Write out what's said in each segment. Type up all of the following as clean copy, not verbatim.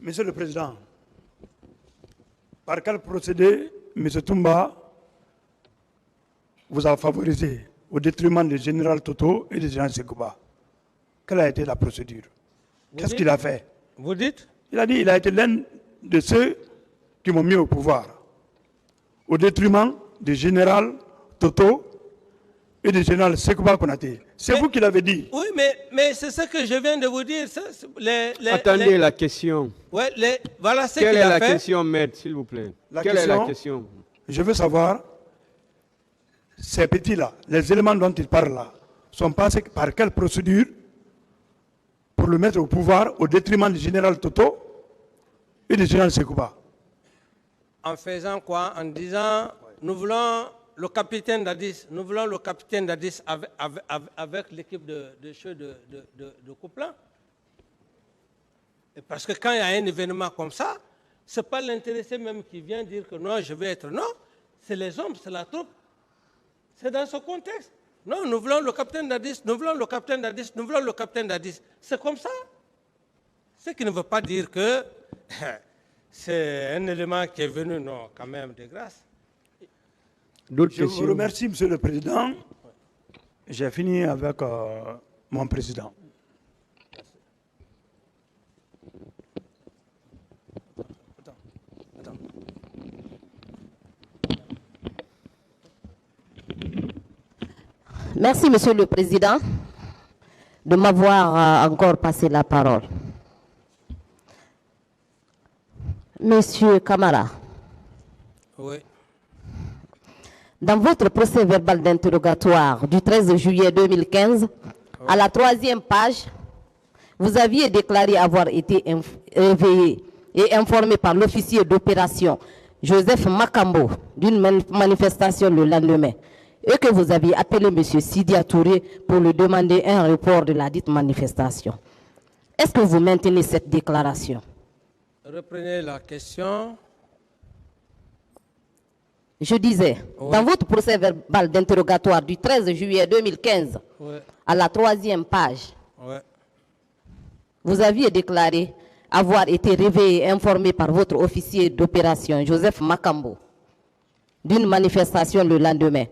Monsieur le Président, par quel procédé M. Toumba vous a favorisé au détriment du général Toto et du général Sekouba? Quelle a été la procédure? Qu'est-ce qu'il a fait? Vous dites? Il a dit qu'il a été l'un de ceux qui m'ont mis au pouvoir, au détriment du général Toto et du général Sekouba Konaté. C'est vous qui l'avez dit. Oui, mais c'est ce que je viens de vous dire. Ça, Attendez la question. Ouais, voilà ce Quelle qu'il est a la fait. question, maître, s'il vous plaît? Quelle est la question? Je veux savoir, ces petits-là, les éléments dont ils parlent là, sont passés par quelle procédure pour le mettre au pouvoir au détriment du général Toto et du général Sekouba? En faisant quoi? En disant, nous voulons le capitaine Dadis, avec l'équipe de Couplan. Et parce que quand il y a un événement comme ça, ce n'est pas l'intéressé même qui vient dire que non, je vais être. Non, c'est les hommes, c'est la troupe. C'est dans ce contexte. Non, nous voulons le capitaine Dadis, nous voulons le capitaine Dadis, nous voulons le capitaine Dadis. C'est comme ça. Ce qui ne veut pas dire que c'est un élément qui est venu, non, quand même, de grâce. Je vous remercie, Monsieur le Président. J'ai fini avec mon président. Merci, Monsieur le Président, de m'avoir encore passé la parole. Monsieur Camara. Oui. Dans votre procès verbal d'interrogatoire du 13 juillet 2015, à la 3e page, vous aviez déclaré avoir été réveillé et informé par l'officier d'opération Joseph Makambo d'une manifestation le lendemain et que vous aviez appelé M. Sidia Touré pour lui demander un report de la dite manifestation. Est-ce que vous maintenez cette déclaration? Reprenez la question. Je disais, oui, dans votre procès verbal d'interrogatoire du 13 juillet 2015, oui, à la 3e page, oui, vous aviez déclaré avoir été réveillé et informé par votre officier d'opération, Joseph Makambo, d'une manifestation le lendemain,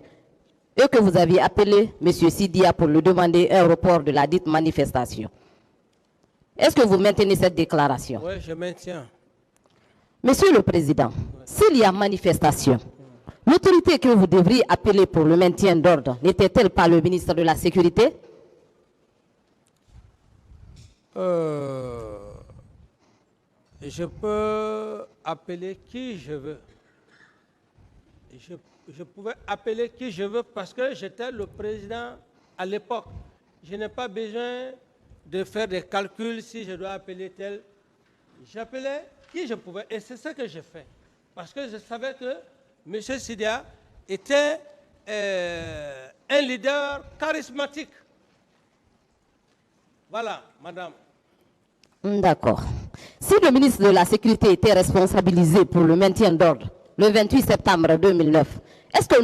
et que vous aviez appelé M. Sidia pour lui demander un report de la dite manifestation. Est-ce que vous maintenez cette déclaration? oui, je maintiens. Monsieur le Président, s'il y a manifestation, l'autorité que vous devriez appeler pour le maintien d'ordre n'était-elle pas le ministre de la Sécurité? Je peux appeler qui je veux. Je pouvais appeler qui je veux parce que j'étais le président à l'époque. Je n'ai pas besoin de faire des calculs si je dois appeler tel. J'appelais qui je pouvais et c'est ce que j'ai fait. Parce que je savais que M. Sidia était un leader charismatique. Voilà, madame. D'accord. Si le ministre de la Sécurité était responsabilisé pour le maintien d'ordre le 28 septembre 2009, est-ce qu'on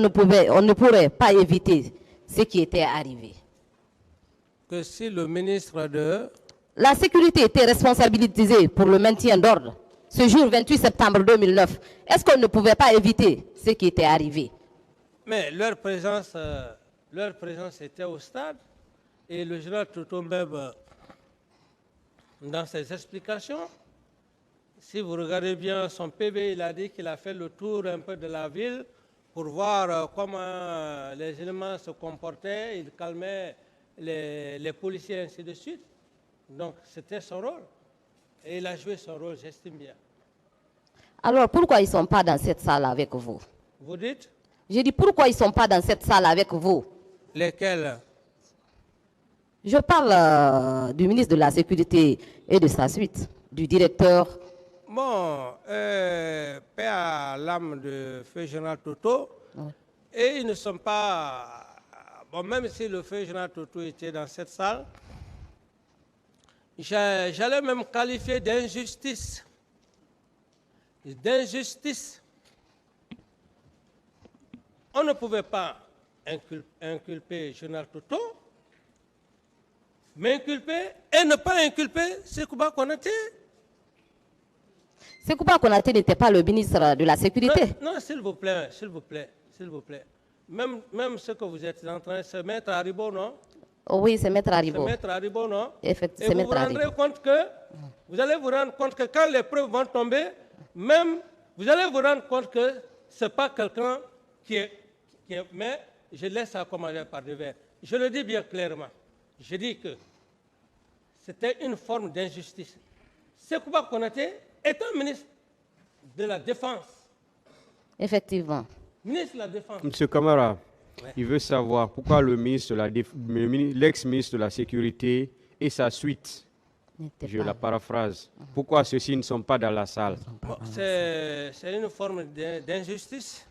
ne pourrait pas éviter ce qui était arrivé? Que si le ministre de... La Sécurité était responsabilisée pour le maintien d'ordre ce jour 28 septembre 2009, est-ce qu'on ne pouvait pas éviter ce qui était arrivé? Mais leur présence était au stade et le général Toto même, dans ses explications, si vous regardez bien son PV, il a dit qu'il a fait le tour un peu de la ville pour voir comment les éléments se comportaient, il calmait les policiers et ainsi de suite. Donc c'était son rôle et il a joué son rôle, j'estime bien. Alors pourquoi ils ne sont pas dans cette salle avec vous? Vous dites? J'ai dit pourquoi ils ne sont pas dans cette salle avec vous? Lesquels? Je parle du ministre de la Sécurité et de sa suite, du directeur. Bon, paix à l'âme de feu général Toto, oui. Et ils ne sont pas... Bon, même si le feu général Toto était dans cette salle, j'allais même qualifier d'injustice. D'injustice. On ne pouvait pas inculper général Toto, mais inculper et ne pas inculper Sekouba Konaté. Sékouba Konaté n'était pas le ministre de la Sécurité. Non, s'il vous plaît, s'il vous plaît, s'il vous plaît. Même ce que vous êtes en train de se mettre à ribot, non? Oh oui, c'est Maître Se Haribo. mettre à ribot, non? Effectivement, Et c'est vous vous Maître rendrez Haribo. compte que, vous allez vous rendre compte que quand les preuves vont tomber, même, vous allez vous rendre compte que ce n'est pas quelqu'un qui est... Mais je laisse ça commencer par devers. Je le dis bien clairement. Je dis que c'était une forme d'injustice. Sékouba Konaté est un ministre de la Défense. Effectivement. Ministre de la Défense. Monsieur Camara, Ouais. il veut savoir pourquoi l'ex-ministre de la Sécurité et sa suite, N'était je pas- la paraphrase, pourquoi ceux-ci ne sont pas dans la salle? Bon, c'est une forme d'injustice.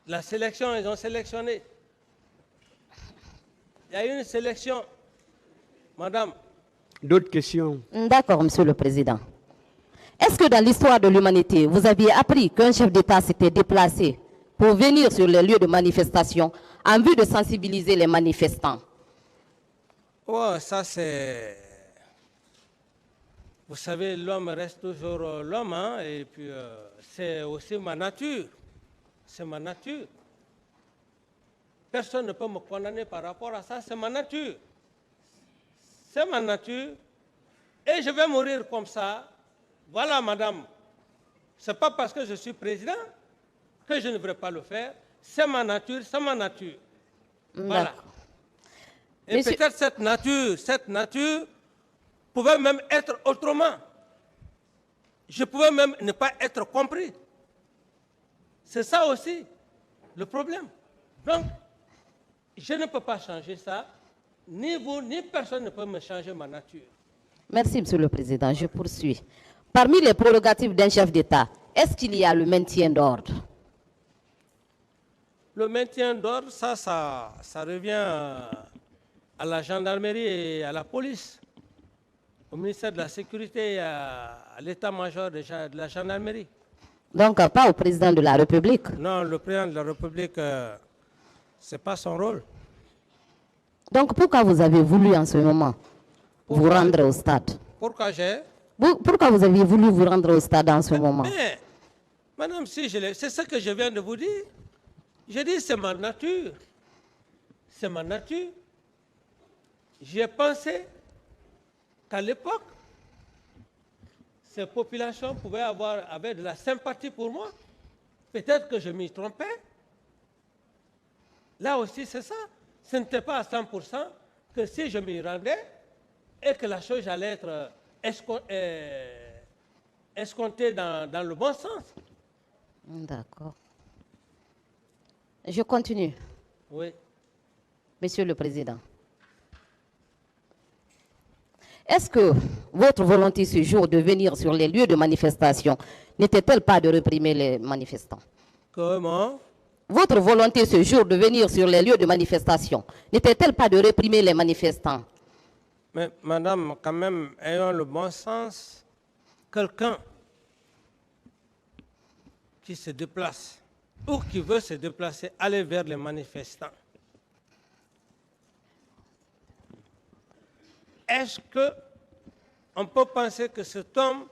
La sélection, ils ont sélectionné. Il y a eu une sélection. Madame, D'autres questions? D'accord, Monsieur le Président. Est-ce que dans l'histoire de l'humanité, vous aviez appris qu'un chef d'État s'était déplacé pour venir sur les lieux de manifestation en vue de sensibiliser les manifestants? oh, ça c'est... Vous savez, l'homme reste toujours l'homme, hein, et puis c'est aussi ma nature. C'est ma nature. Personne ne peut me condamner par rapport à ça, c'est ma nature. C'est ma nature. Et je vais mourir comme ça. Voilà, madame. Ce n'est pas parce que je suis président que je ne devrais pas le faire. C'est ma nature, c'est ma nature. Voilà. D'accord. Et Monsieur- peut-être cette nature pouvait même être autrement. Je pouvais même ne pas être compris. C'est ça aussi le problème. Donc, je ne peux pas changer ça. Ni vous, ni personne ne peut me changer ma nature. Merci, Monsieur le Président. Je poursuis. Parmi les prérogatives d'un chef d'État, est-ce qu'il y a le maintien d'ordre? Le maintien d'ordre, ça revient à la gendarmerie et à la police, au ministère de la Sécurité et à l'état-major de la gendarmerie. Donc, pas au Président de la République. Non, le président de la République, ce n'est pas son rôle. Donc, pourquoi vous avez voulu en ce moment vous rendre au stade? Pourquoi j'ai... Pourquoi vous avez voulu vous rendre au stade en ce moment? Mais, madame, si c'est ce que je viens de vous dire. Je dis, c'est ma nature. C'est ma nature. J'ai pensé qu'à l'époque, ces populations avaient de la sympathie pour moi. Peut-être que je m'y trompais. Là aussi, c'est ça. Ce n'était pas à 100% que si je m'y rendais et que la chose allait être escomptée dans le bon sens. D'accord. Je continue, Oui. Monsieur le Président. Est-ce que votre volonté ce jour de venir sur les lieux de manifestation n'était-elle pas de réprimer les manifestants? Comment? Votre volonté ce jour de venir sur les lieux de manifestation n'était-elle pas de réprimer les manifestants? Mais madame, quand même, ayons le bon sens. Quelqu'un qui se déplace ou qui veut se déplacer, aller vers les manifestants. Est-ce qu'on peut penser que cet homme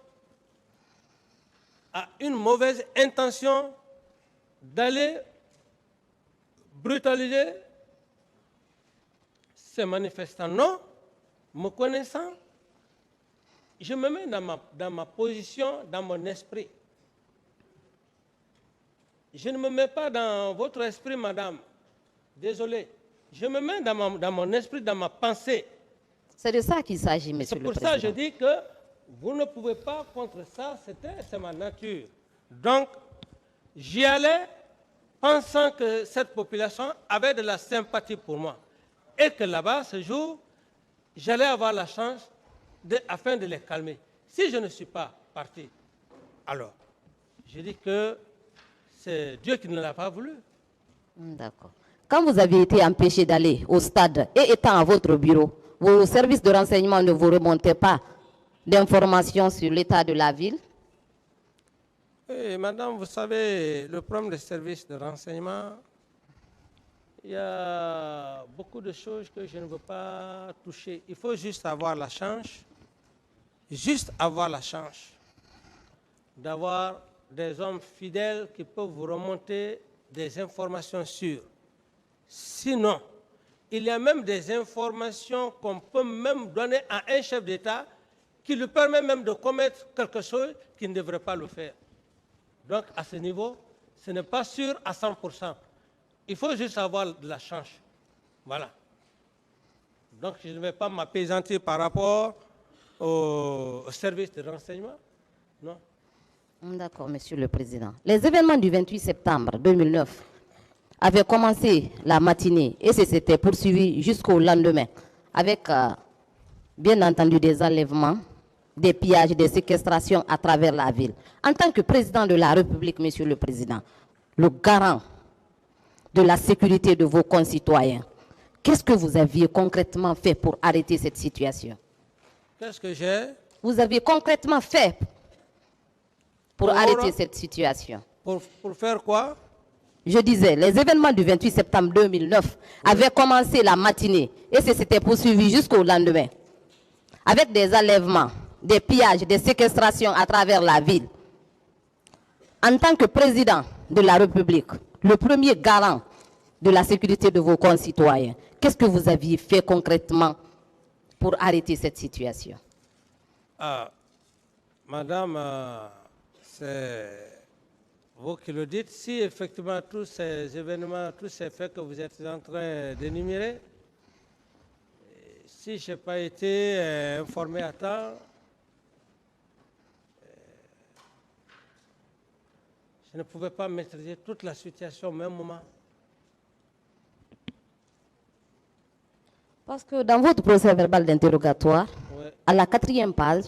a une mauvaise intention d'aller brutaliser ces manifestants? Non. Me connaissant, je me mets dans ma position, dans mon esprit. Je ne me mets pas dans votre esprit, madame. Désolé. Je me mets dans mon esprit, dans ma pensée. C'est de ça qu'il s'agit, Monsieur C'est le pour Président. ça que je dis que vous ne pouvez pas contre ça, c'est ma nature. Donc, j'y allais pensant que cette population avait de la sympathie pour moi. Et que là-bas, ce jour, j'allais avoir la chance afin de les calmer. Si je ne suis pas parti, alors, je dis que c'est Dieu qui ne l'a pas voulu. D'accord. Quand vous avez été empêché d'aller au stade et étant à votre bureau, vos services de renseignement ne vous remontaient pas d'informations sur l'état de la ville? Et madame, vous savez, le problème des services de renseignement, il y a beaucoup de choses que je ne veux pas toucher. Il faut juste avoir la chance. Juste avoir la chance. d'avoir des hommes fidèles qui peuvent vous remonter des informations sûres. Sinon, il y a même des informations qu'on peut même donner à un chef d'État qui lui permet même de commettre quelque chose qu'il ne devrait pas le faire. Donc, à ce niveau, ce n'est pas sûr à 100%. Il faut juste avoir de la chance. Voilà. Donc, je ne vais pas m'apaisantir par rapport au service de renseignement. Non. D'accord, Monsieur le Président. Les événements du 28 septembre 2009 avaient commencé la matinée et s'étaient poursuivis jusqu'au lendemain avec, bien entendu, des enlèvements, des pillages, des séquestrations à travers la ville. En tant que président de la République, Monsieur le Président, le garant de la sécurité de vos concitoyens, qu'est-ce que vous aviez concrètement fait pour arrêter cette situation? Qu'est-ce que j'ai? Vous aviez concrètement fait pour arrêter cette situation? Pour faire quoi? Je disais, les événements du 28 septembre 2009 avaient commencé la matinée et s'étaient poursuivis jusqu'au lendemain, avec des enlèvements, des pillages, des séquestrations à travers la ville. En tant que président de la République, le premier garant de la sécurité de vos concitoyens, qu'est-ce que vous aviez fait concrètement pour arrêter cette situation? Madame, c'est vous qui le dites. Si effectivement tous ces événements, tous ces faits que vous êtes en train d'énumérer, si je n'ai pas été informé à temps, je ne pouvais pas maîtriser toute la situation au même moment. Parce que dans votre procès verbal d'interrogatoire, à la 4e page,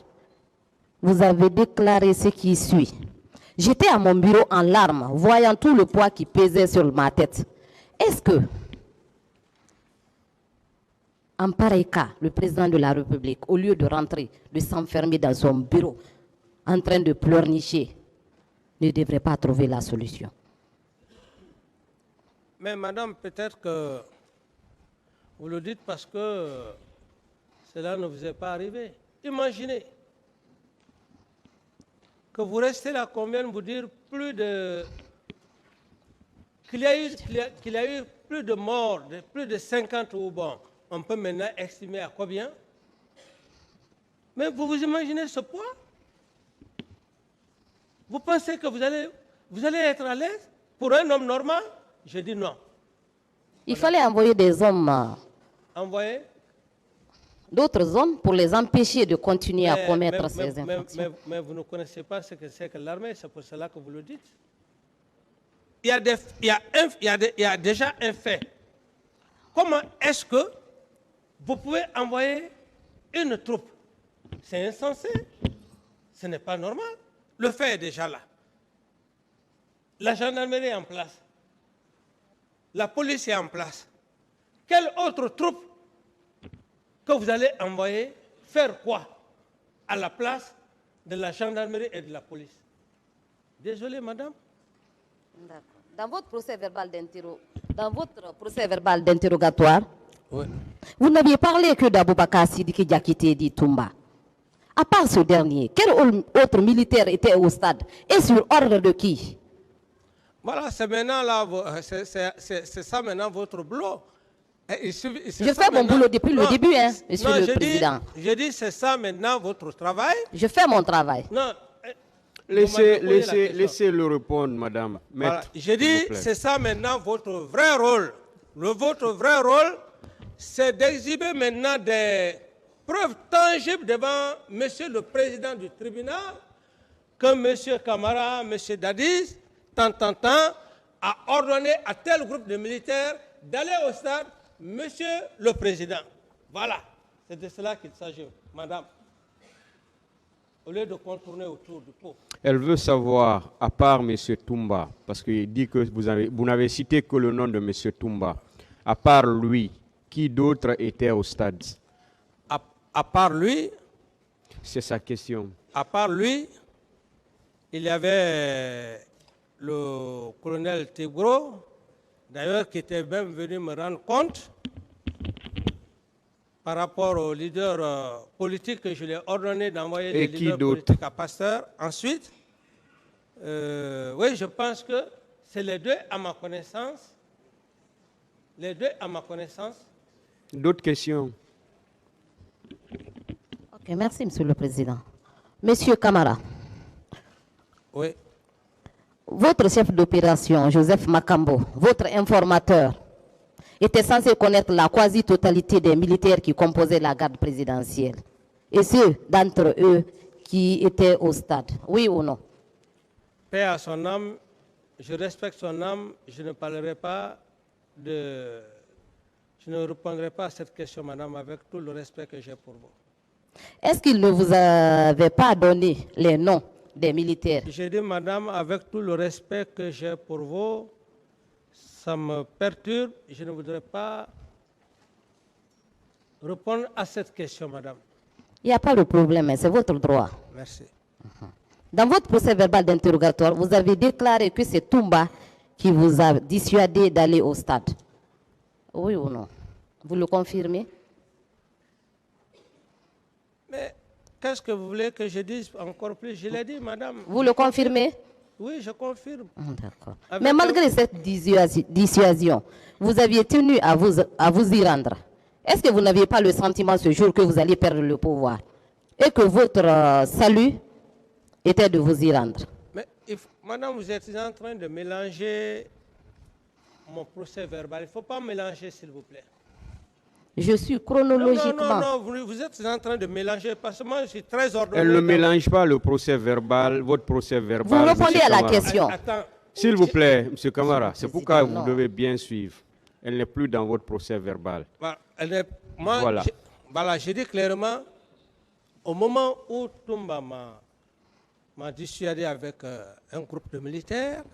vous avez déclaré ce qui suit. J'étais à mon bureau en larmes, voyant tout le poids qui pesait sur ma tête. Est-ce que, en pareil cas, le président de la République, au lieu de rentrer, de s'enfermer dans son bureau, en train de pleurnicher, ne devrait pas trouver la solution? Mais madame, peut-être que vous le dites parce que cela ne vous est pas arrivé. Imaginez que vous restez là, qu'on vienne vous dire qu'il y a eu plus de morts, plus de 50 ou bon, on peut maintenant estimer à combien. Mais vous imaginez ce poids? Vous pensez que vous allez être à l'aise pour un homme normal? Je dis non. Il fallait envoyer des hommes, Envoyer d'autres hommes, pour les empêcher de continuer à commettre ces infractions. Mais vous ne connaissez pas ce que c'est que l'armée, c'est pour cela que vous le dites. Il y a déjà un fait. Comment est-ce que vous pouvez envoyer une troupe? C'est insensé. Ce n'est pas normal. Le fait est déjà là. La gendarmerie est en place. La police est en place. Quelle autre troupe que vous allez envoyer faire quoi à la place de la gendarmerie et de la police? Désolé, madame. Dans votre procès verbal d'interrogatoire, vous n'aviez parlé que d'Aboubacar Sidiki Diakité dit Toumba. À part ce dernier, quel autre militaire était au stade et sur ordre de qui? Voilà, c'est maintenant là, c'est ça maintenant votre boulot. Je fais mon boulot depuis le début, hein, Monsieur le Président. Je dis c'est ça maintenant votre travail. Je fais mon travail. Non. Laissez le répondre, madame. Voilà. Maître, Je dis c'est ça maintenant votre vrai rôle. Votre vrai rôle, c'est d'exhiber maintenant des preuves tangibles devant Monsieur le Président du tribunal que Monsieur Camara, Monsieur Dadis, tant, a ordonné à tel groupe de militaires d'aller au stade, Monsieur le Président. Voilà, c'est de cela qu'il s'agit, madame. Au lieu de contourner autour du pot. Elle veut savoir, à part M. Toumba, parce qu'il dit que vous n'avez cité que le nom de M. Toumba, à part lui, qui d'autre était au stade? À part lui, c'est sa question. À part lui, il y avait le colonel Tigro, d'ailleurs, qui était même venu me rendre compte par rapport au leader politique que je lui ai ordonné d'envoyer des leaders politiques à Pasteur. Ensuite, Oui, je pense que c'est les deux à ma connaissance. Les deux à ma connaissance. D'autres questions? Ok, merci, Monsieur le Président. Monsieur Camara, Oui. votre chef d'opération, Joseph Makambo, votre informateur, était censé connaître la quasi-totalité des militaires qui composaient la garde présidentielle. Et ceux d'entre eux qui étaient au stade. Oui ou non? Paix à son âme, je respecte son âme, je ne parlerai pas de... Je ne répondrai pas à cette question, madame, avec tout le respect que j'ai pour vous. Est-ce qu'il ne vous avait pas donné les noms des militaires? J'ai dit, madame, avec tout le respect que j'ai pour vous, ça me perturbe, je ne voudrais pas répondre à cette question, madame. Il n'y a pas de problème, c'est votre droit. Merci. Dans votre procès verbal d'interrogatoire, vous avez déclaré que c'est Toumba qui vous a dissuadé d'aller au stade. Oui ou non? Vous le confirmez? Mais qu'est-ce que vous voulez que je dise encore plus? Je l'ai dit, madame. Vous le confirmez? Oui, je confirme. D'accord. Avec Mais malgré cette dissuasion, vous aviez tenu à vous y rendre. Est-ce que vous n'aviez pas le sentiment ce jour que vous alliez perdre le pouvoir et que votre salut était de vous y rendre? Mais madame, vous êtes en train de mélanger mon procès verbal. Il ne faut pas mélanger, s'il vous plaît. Je suis chronologiquement... Non, vous êtes en train de mélanger parce que moi, je suis très ordonné. Elle ne mélange pas le procès verbal, votre procès verbal. Vous répondez monsieur à la Camara. question. Attends, S'il vous plaît, M. Camara, c'est pourquoi Non. vous devez bien suivre. Elle n'est plus dans votre procès verbal. moi, Voilà. Voilà, j'ai dit clairement, au moment où Toumba m'a dissuadé avec un groupe de militaires,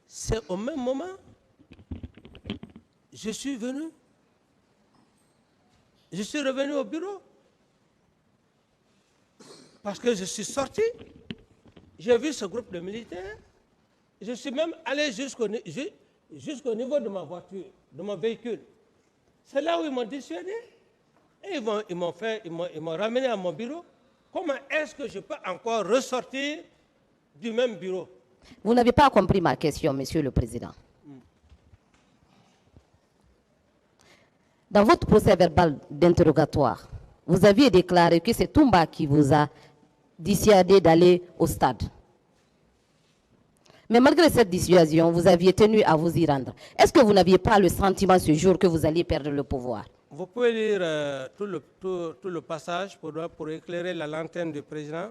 c'est au même moment, je suis venu. Je suis revenu au bureau. Parce que je suis sorti, j'ai vu ce groupe de militaires, je suis même allé jusqu'au niveau de ma voiture, de mon véhicule. C'est là où ils m'ont dissuadé. Et ils m'ont ramené à mon bureau. Comment est-ce que je peux encore ressortir du même bureau? Vous n'avez pas compris ma question, Monsieur le Président. Dans votre procès verbal d'interrogatoire, vous aviez déclaré que c'est Toumba qui vous a dissuadé d'aller au stade. Mais malgré cette dissuasion, vous aviez tenu à vous y rendre. Est-ce que vous n'aviez pas le sentiment ce jour que vous alliez perdre le pouvoir? Vous pouvez lire tout le passage pour éclairer la lanterne du président.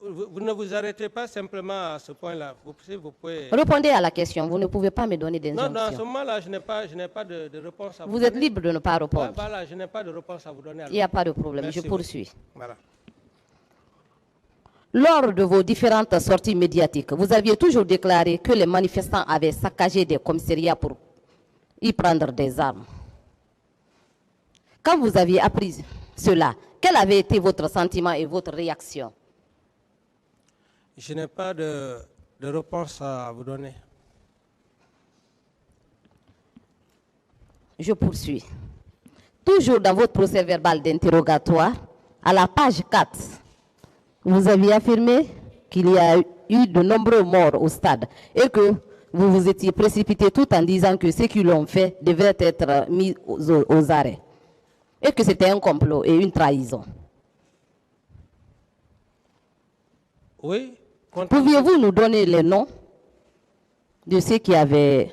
Vous ne vous arrêtez pas simplement à ce point-là. Vous pouvez... Répondez à la question. Vous ne pouvez pas me donner Non, dans ce d'injonction. moment-là, je n'ai pas de réponse à vous Vous donner. êtes libre de ne pas répondre. Voilà, je n'ai pas de réponse à vous donner. Il n'y a pas de problème. Merci Je poursuis. Voilà. Lors de vos différentes sorties médiatiques, vous aviez toujours déclaré que les manifestants avaient saccagé des commissariats pour y prendre des armes. Quand vous aviez appris cela, quel avait été votre sentiment et votre réaction? Je n'ai pas de réponse à vous donner. Je poursuis. Toujours dans votre procès verbal d'interrogatoire, à la page 4, vous aviez affirmé qu'il y a eu de nombreux morts au stade et que vous vous étiez précipité tout en disant que ceux qui l'ont fait devaient être mis aux arrêts et que c'était un complot et une trahison. Oui. Pouviez-vous nous donner les noms de ceux qui avaient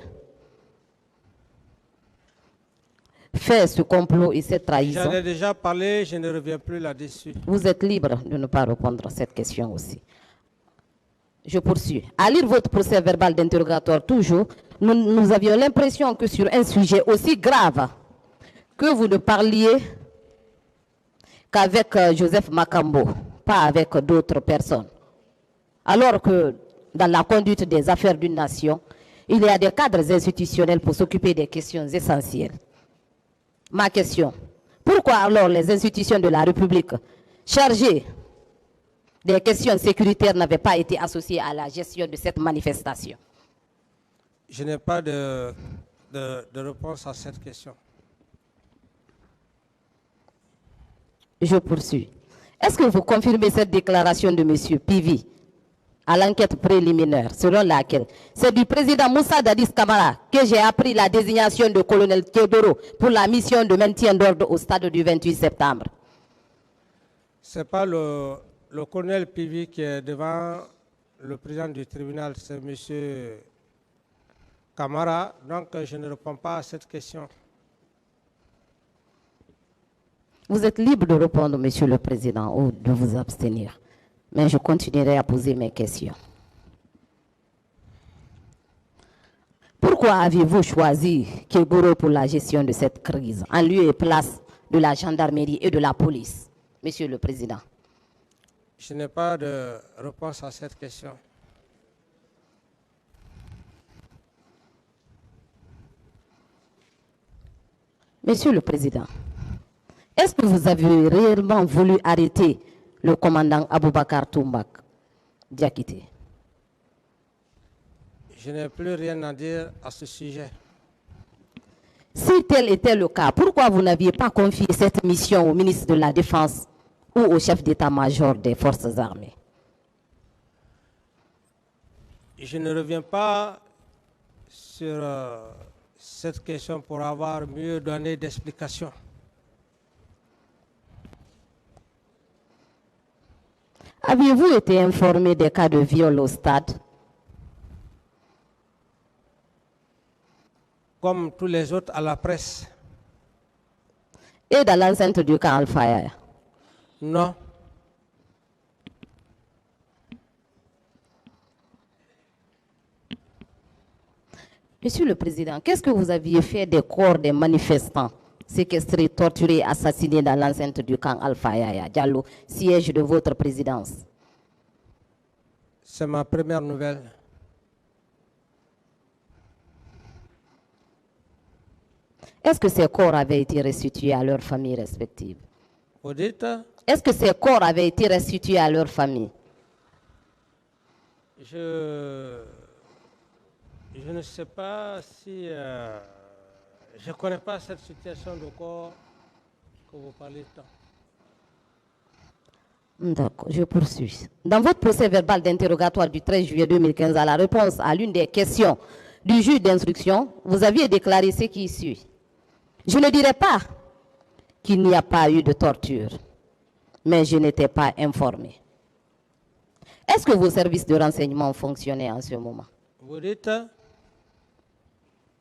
fait ce complot et cette trahison? J'en ai déjà parlé, je ne reviens plus là-dessus. Vous êtes libre de ne pas répondre à cette question aussi. Je poursuis. À lire votre procès verbal d'interrogatoire toujours, nous avions l'impression que sur un sujet aussi grave, que vous ne parliez qu'avec Joseph Makambo, pas avec d'autres personnes. Alors que dans la conduite des affaires d'une nation, il y a des cadres institutionnels pour s'occuper des questions essentielles. Ma question, pourquoi alors les institutions de la République chargées des questions sécuritaires n'avaient pas été associées à la gestion de cette manifestation? Je n'ai pas de réponse à cette question. Je poursuis. Est-ce que vous confirmez cette déclaration de M. Pivi à l'enquête préliminaire, selon laquelle c'est du président Moussa Dadis Camara que j'ai appris la désignation de colonel Théodoro pour la mission de maintien d'ordre au stade du 28 septembre. Ce n'est pas le colonel Pivi qui est devant le président du tribunal, c'est M. Camara, donc je ne réponds pas à cette question. Vous êtes libre de répondre, Monsieur le Président, ou de vous abstenir. Mais je continuerai à poser mes questions. Pourquoi avez-vous choisi Kegoro pour la gestion de cette crise, en lieu et place de la gendarmerie et de la police, Monsieur le Président? Je n'ai pas de réponse à cette question. Monsieur le Président, est-ce que vous avez réellement voulu arrêter le commandant Aboubakar Toumbak Diakité? Je n'ai plus rien à dire à ce sujet. Si tel était le cas, pourquoi vous n'aviez pas confié cette mission au ministre de la Défense ou au chef d'état-major des forces armées? Je ne reviens pas sur cette question pour avoir mieux donné d'explications. Aviez-vous été informé des cas de viol au stade? Comme tous les autres à la presse. Et dans l'enceinte du camp Al-Faya? Non. Monsieur le Président, qu'est-ce que vous aviez fait des corps des manifestants séquestrés, torturés et assassinés dans l'enceinte du camp Al-Faya, Diallo, siège de votre présidence? C'est ma première nouvelle. Est-ce que ces corps avaient été restitués à leurs familles respectives? Vous dites? Est-ce que ces corps avaient été restitués à leurs familles? Je ne sais pas si... je ne connais pas cette situation de corps que vous parlez tant. D'accord, je poursuis. Dans votre procès verbal d'interrogatoire du 13 juillet 2015, à la réponse à l'une des questions du juge d'instruction, vous aviez déclaré ce qui suit. Je ne dirais pas qu'il n'y a pas eu de torture, mais je n'étais pas informé. Est-ce que vos services de renseignement fonctionnaient en ce moment? Vous dites?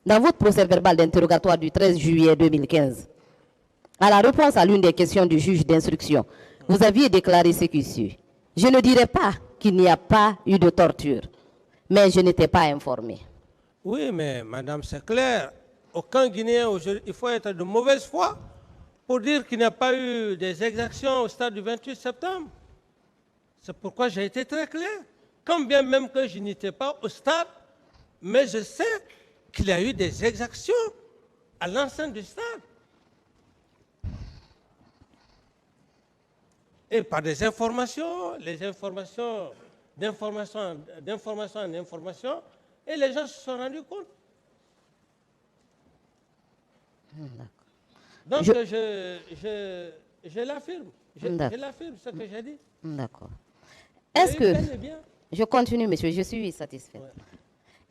Dans votre procès verbal d'interrogatoire du 13 juillet 2015, à la réponse à l'une des questions du juge d'instruction, vous aviez déclaré ce qui suit. Je ne dirais pas qu'il n'y a pas eu de torture, mais je n'étais pas informé. Oui, mais madame, c'est clair. Aucun Guinéen aujourd'hui, il faut être de mauvaise foi pour dire qu'il n'y a pas eu des exactions au stade du 28 septembre. C'est pourquoi j'ai été très clair. Quand bien même que je n'étais pas au stade, mais je sais qu'il y a eu des exactions à l'enceinte du stade. Et par des informations, les informations d'information en information, et les gens se sont rendus compte. Donc je l'affirme. Je l'affirme, ce que j'ai dit. D'accord. Est-ce que... Je continue, monsieur, je suis satisfait. Ouais.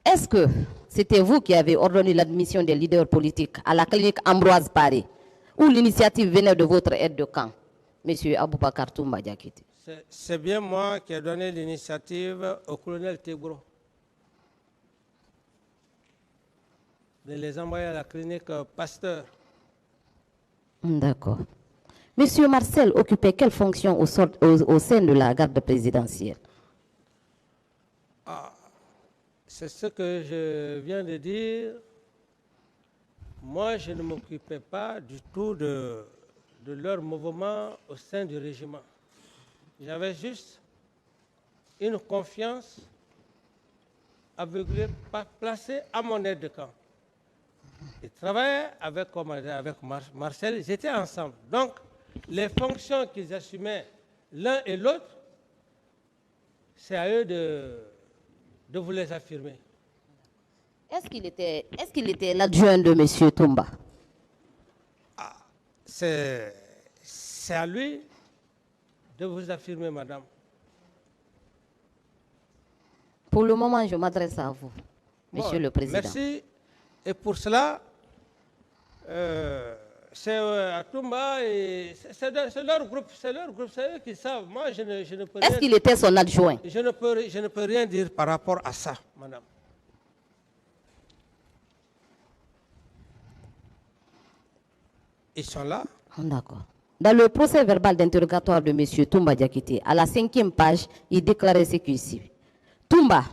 Est-ce que c'était vous qui avez ordonné l'admission des leaders politiques à la clinique Ambroise Paré, où l'initiative venait de votre aide de camp, monsieur Aboubakar Toumba Diakité? C'est bien moi qui ai donné l'initiative au colonel Tégro de les envoyer à la clinique Pasteur. D'accord. Monsieur Marcel occupait quelle fonction au sein de la garde présidentielle? C'est ce que je viens de dire. Moi, je ne m'occupais pas du tout de leur mouvement au sein du régiment. J'avais juste une confiance aveuglée, placée à mon aide de camp. Ils travaillaient avec Marcel, ils étaient ensemble. Donc, les fonctions qu'ils assumaient l'un et l'autre, c'est à eux de vous les affirmer. Est-ce qu'il était l'adjoint de M. Toumba? C'est à lui de vous affirmer, madame. Pour le moment, je m'adresse à vous, Monsieur Bon, le Président. Merci. Et pour cela, c'est à Toumba et c'est leur groupe, c'est eux qui savent. Moi, je ne peux Est-ce rien, qu'il était son adjoint? je ne peux rien dire par rapport à ça, madame. Ils sont là. D'accord. Dans le procès verbal d'interrogatoire de M. Toumba Diakité, à la 5e page, il déclarait ce qui suit. Toumba,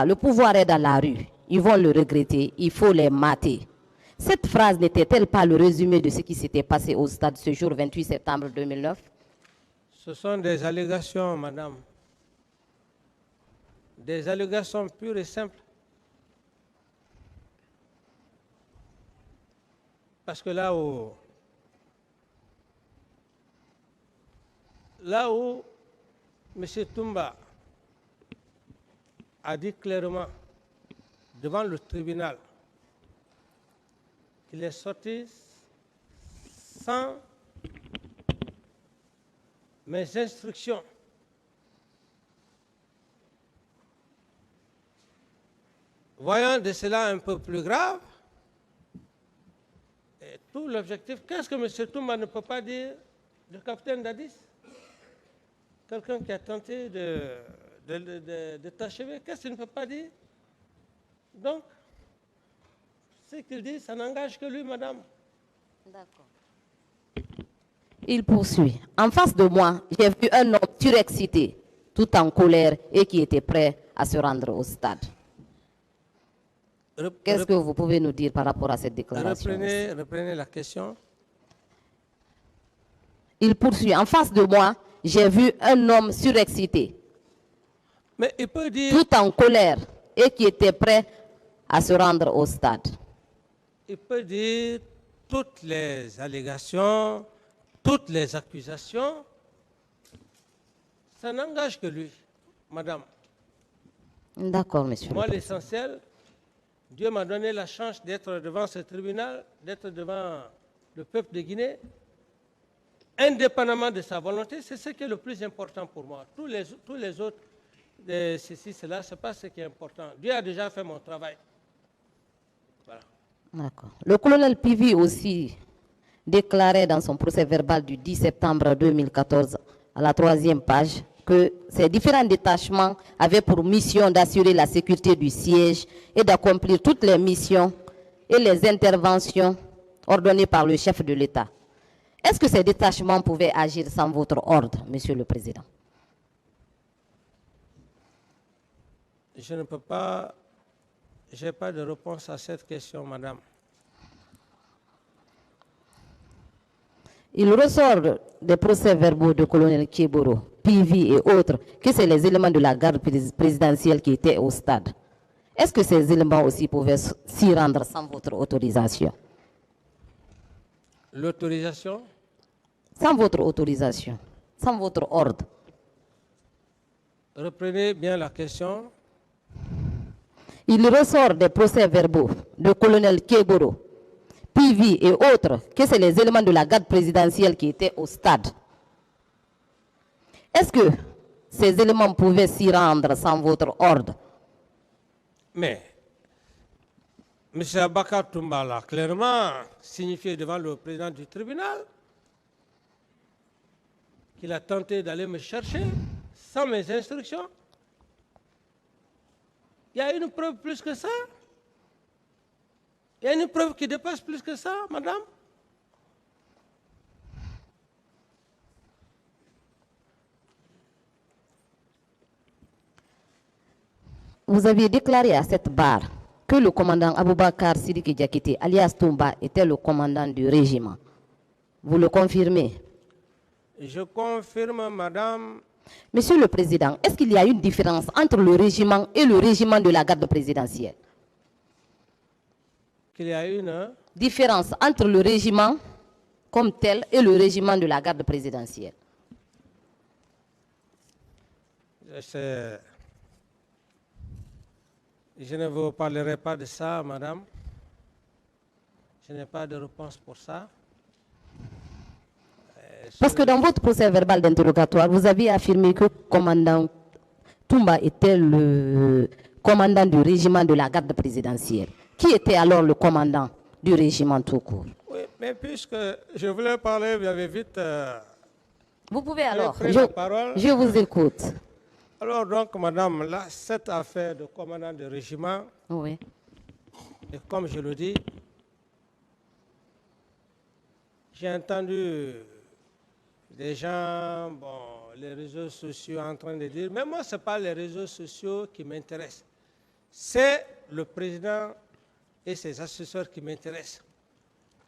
le pouvoir est dans la rue. Ils vont le regretter, il faut les mater. Cette phrase n'était-elle pas le résumé de ce qui s'était passé au stade ce jour 28 septembre 2009? Ce sont des allégations, madame. Des allégations pures et simples. Parce que là où M. Toumba a dit clairement devant le tribunal qu'il est sorti sans mes instructions. Voyant de cela un peu plus grave, et tout l'objectif, qu'est-ce que M. Toumba ne peut pas dire du capitaine Dadis? Quelqu'un qui a tenté de t'achever, qu'est-ce qu'il ne peut pas dire? Donc, ce qu'il dit, ça n'engage que lui, madame. D'accord. Il poursuit. En face de moi, j'ai vu un homme surexcité, tout en colère et qui était prêt à se rendre au stade. Qu'est-ce que vous pouvez nous dire par rapport à cette déclaration? Reprenez la question. Il poursuit. En face de moi, j'ai vu un homme surexcité, Mais il peut dire, tout en colère et qui était prêt à se rendre au stade. il peut dire toutes les allégations, toutes les accusations. Ça n'engage que lui, madame. D'accord, monsieur. Moi, l'essentiel, Dieu m'a donné la chance d'être devant ce tribunal, d'être devant le peuple de Guinée, indépendamment de sa volonté. C'est ce qui est le plus important pour moi. Tous les autres, ceci, cela, ce n'est pas ce qui est important. Dieu a déjà fait mon travail. Voilà. D'accord. Le colonel Pivi aussi déclarait dans son procès verbal du 10 septembre 2014, à la 3e page, que ces différents détachements avaient pour mission d'assurer la sécurité du siège et d'accomplir toutes les missions et les interventions ordonnées par le chef de l'État. Est-ce que ces détachements pouvaient agir sans votre ordre, Monsieur le Président? Je ne peux pas, je n'ai pas de réponse à cette question, madame. Il ressort des procès-verbaux de colonel Kieboro, Pivi et autres que c'est les éléments de la garde présidentielle qui étaient au stade. Est-ce que ces éléments aussi pouvaient s'y rendre sans votre autorisation? L'autorisation? Sans votre autorisation, sans votre ordre. Reprenez bien la question. Il ressort des procès-verbaux de colonel Kieboro, Pivi et autres que c'est les éléments de la garde présidentielle qui étaient au stade. Est-ce que ces éléments pouvaient s'y rendre sans votre ordre? Mais, M. Abakar Toumba l'a clairement signifié devant le président du tribunal qu'il a tenté d'aller me chercher sans mes instructions. Il y a une preuve plus que ça? Il y a une preuve qui dépasse plus que ça, madame? Vous aviez déclaré à cette barre que le commandant Aboubakar Sidiki Diakité, alias Toumba, était le commandant du régiment. Vous le confirmez? Je confirme, madame. Monsieur le Président, est-ce qu'il y a une différence entre le régiment et le régiment de la garde présidentielle? Qu'il y a une Différence entre le régiment comme tel et le régiment de la garde présidentielle? Je ne vous parlerai pas de ça, madame. Je n'ai pas de réponse pour ça. Parce que dans votre procès verbal d'interrogatoire, vous avez affirmé que le commandant Toumba était le commandant du régiment de la garde présidentielle. Qui était alors le commandant du régiment tout court? Oui, mais puisque je voulais parler, vous avez vite... Vous pouvez alors, pris la parole. je vous écoute. Alors donc, madame, là, cette affaire de commandant de régiment, Oui. et comme je le dis, j'ai entendu des gens, bon, les réseaux sociaux en train de dire, mais moi, ce n'est pas les réseaux sociaux qui m'intéressent. C'est le président et ses assesseurs qui m'intéressent.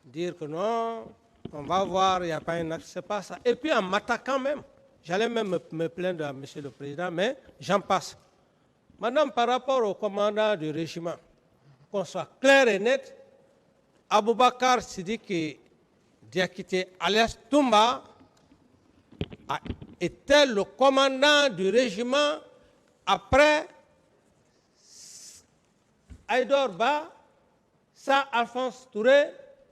Dire que non, on va voir, il n'y a pas un acte, c'est pas ça. Et puis en m'attaquant même, j'allais même me plaindre à monsieur le président, mais j'en passe. Madame, par rapport au commandant du régiment, qu'on soit clair et net, Aboubakar Sidiki Diakité, alias Toumba, était le commandant du régiment après Aïdor Ba, Sa Alphonse Touré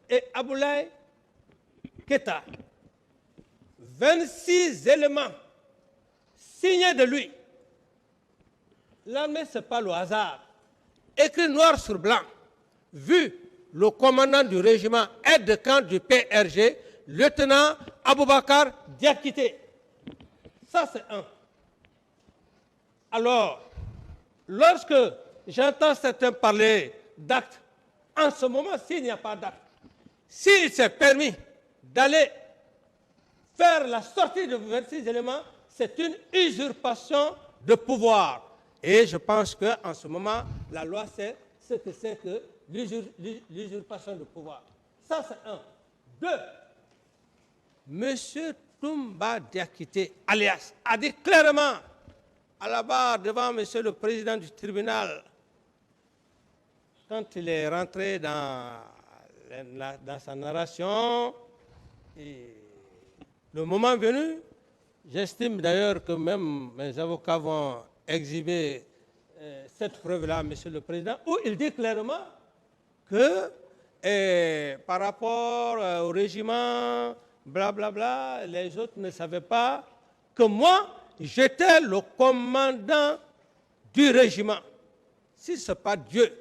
et Aboulaye Keta. 26 éléments signés de lui. L'armée, ce n'est pas le hasard. Écrit noir sur blanc, vu le commandant du régiment aide de camp du PRG, lieutenant Aboubakar Diakité. Ça, c'est un. Alors, lorsque j'entends certains parler d'actes, en ce moment, s'il n'y a pas d'acte, s'il s'est permis d'aller faire la sortie de 26 éléments, c'est une usurpation de pouvoir. Et je pense qu'en ce moment, la loi sait ce que c'est que l'usurpation de pouvoir. Ça, c'est un. Deux, Monsieur Toumba Diakité, alias, a dit clairement à la barre devant Monsieur le Président du tribunal, quand il est rentré dans sa narration, et le moment venu, j'estime d'ailleurs que même mes avocats vont exhiber cette preuve-là, Monsieur le Président, où il dit clairement que par rapport au régiment, blablabla, les autres ne savaient pas que moi, j'étais le commandant du régiment. Si ce n'est pas Dieu,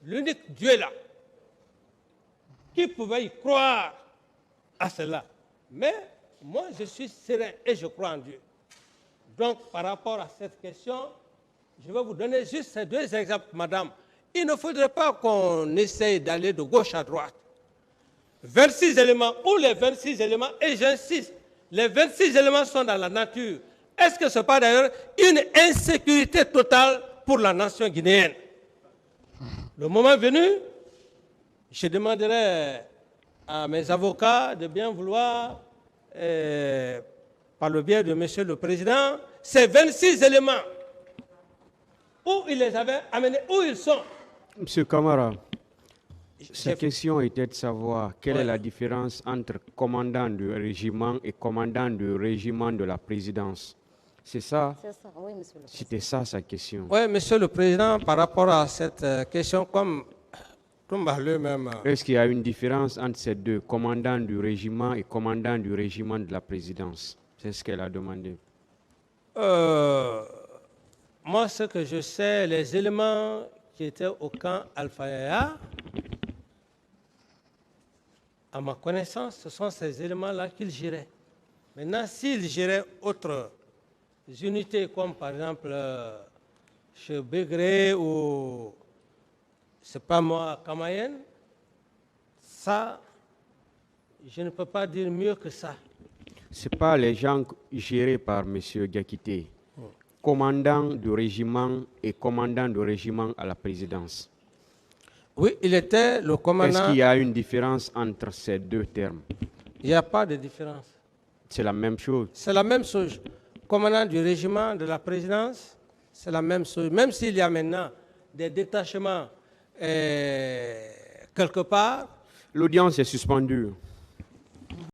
l'unique Dieu là, qui pouvait y croire à cela. Mais moi, je suis serein et je crois en Dieu. Donc, par rapport à cette question, je vais vous donner juste ces deux exemples, madame. Il ne faudrait pas qu'on essaye d'aller de gauche à droite. 26 éléments, ou les 26 éléments, et j'insiste, les 26 éléments sont dans la nature. Est-ce que ce n'est pas d'ailleurs une insécurité totale pour la nation guinéenne? Le moment venu, je demanderai à mes avocats de bien vouloir, par le biais de Monsieur le Président, ces 26 éléments, où il les avait amenés, où ils sont. Monsieur Camara, sa question était de savoir quelle est la différence entre commandant du régiment et commandant du régiment de la présidence. C'est ça? C'est ça, oui, monsieur le Président. C'était ça sa question. Oui, Monsieur le Président, par rapport à cette question, comme Toumba lui-même... Est-ce qu'il y a une différence entre ces deux, commandant du régiment et commandant du régiment de la présidence? C'est ce qu'elle a demandé. Moi, ce que je sais, les éléments qui étaient au camp Alpha Yaya, à ma connaissance, ce sont ces éléments-là qu'ils géraient. Maintenant, s'ils géraient autres unités, comme par exemple chez Begré ou, c'est pas moi, Kamayen, ça, je ne peux pas dire mieux que ça. Ce n'est pas les gens gérés par M. Diakité, commandant du régiment et commandant du régiment à la présidence. Oui, il était le commandant... Est-ce qu'il y a une différence entre ces deux termes? Il n'y a pas de différence. C'est la même chose. C'est la même chose. Commandant du régiment de la présidence, c'est la même chose. Même s'il y a maintenant des détachements quelque part. L'audience est suspendue.